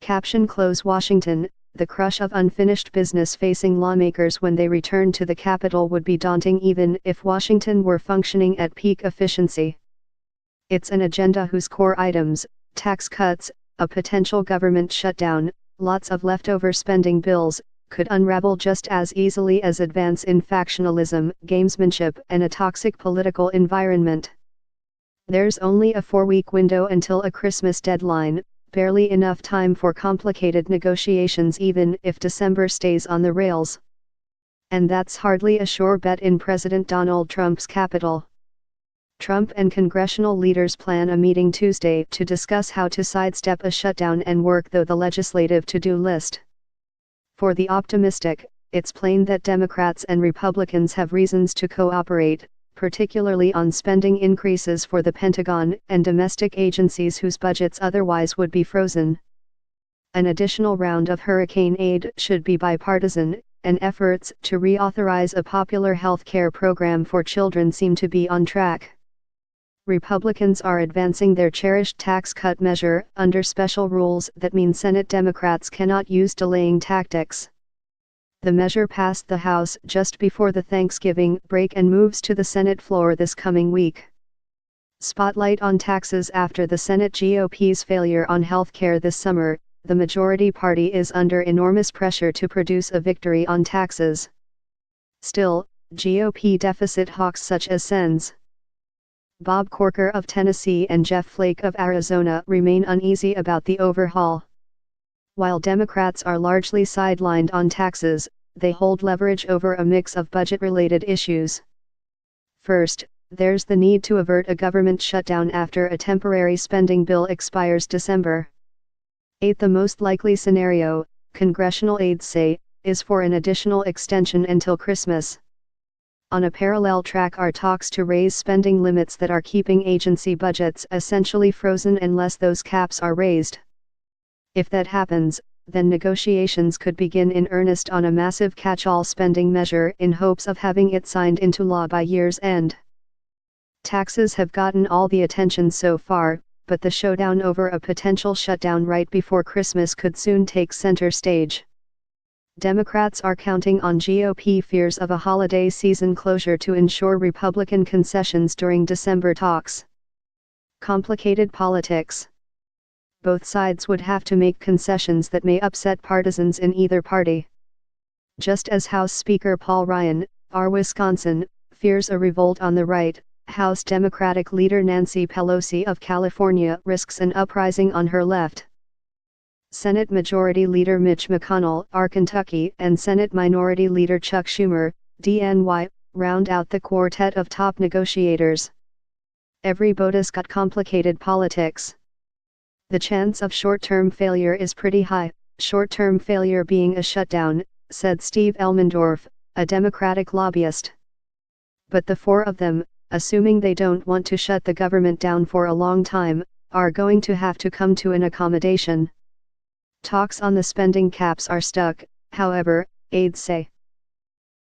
Caption Close Washington, the crush of unfinished business facing lawmakers when they return to the Capitol would be daunting even if Washington were functioning at peak efficiency. It's an agenda whose core items, tax cuts, a potential government shutdown, lots of leftover spending bills, could unravel just as easily as advance in factionalism, gamesmanship, and a toxic political environment. There's only a 4-week window until a Christmas deadline, barely enough time for complicated negotiations even if December stays on the rails. And that's hardly a sure bet in President Donald Trump's capital. Trump and congressional leaders plan a meeting Tuesday to discuss how to sidestep a shutdown and work through the legislative to-do list. For the optimistic, it's plain that Democrats and Republicans have reasons to cooperate, particularly on spending increases for the Pentagon and domestic agencies whose budgets otherwise would be frozen. An additional round of hurricane aid should be bipartisan, and efforts to reauthorize a popular health care program for children seem to be on track. Republicans are advancing their cherished tax cut measure under special rules that mean Senate Democrats cannot use delaying tactics. The measure passed the House just before the Thanksgiving break and moves to the Senate floor this coming week. Spotlight on taxes. After the Senate GOP's failure on health care this summer, the majority party is under enormous pressure to produce a victory on taxes. Still, GOP deficit hawks such as Sens. Bob Corker of Tennessee and Jeff Flake of Arizona remain uneasy about the overhaul. While Democrats are largely sidelined on taxes, they hold leverage over a mix of budget-related issues. First, there's the need to avert a government shutdown after a temporary spending bill expires December 8. The most likely scenario, congressional aides say, is for an additional extension until Christmas. On a parallel track are talks to raise spending limits that are keeping agency budgets essentially frozen unless those caps are raised. If that happens, then negotiations could begin in earnest on a massive catch-all spending measure in hopes of having it signed into law by year's end. Taxes have gotten all the attention so far, but the showdown over a potential shutdown right before Christmas could soon take center stage. Democrats are counting on GOP fears of a holiday season closure to ensure Republican concessions during December talks. Complicated politics. Both sides would have to make concessions that may upset partisans in either party. Just as House Speaker Paul Ryan, R. Wisconsin, fears a revolt on the right, House Democratic leader Nancy Pelosi of California risks an uprising on her left. Senate Majority Leader Mitch McConnell, R. Kentucky, and Senate Minority Leader Chuck Schumer, DNY, round out the quartet of top negotiators. Every boat's got complicated politics. The chance of short-term failure is pretty high, short-term failure being a shutdown, said Steve Elmendorf, a Democratic lobbyist. But the four of them, assuming they don't want to shut the government down for a long time, are going to have to come to an accommodation. Talks on the spending caps are stuck, however, aides say.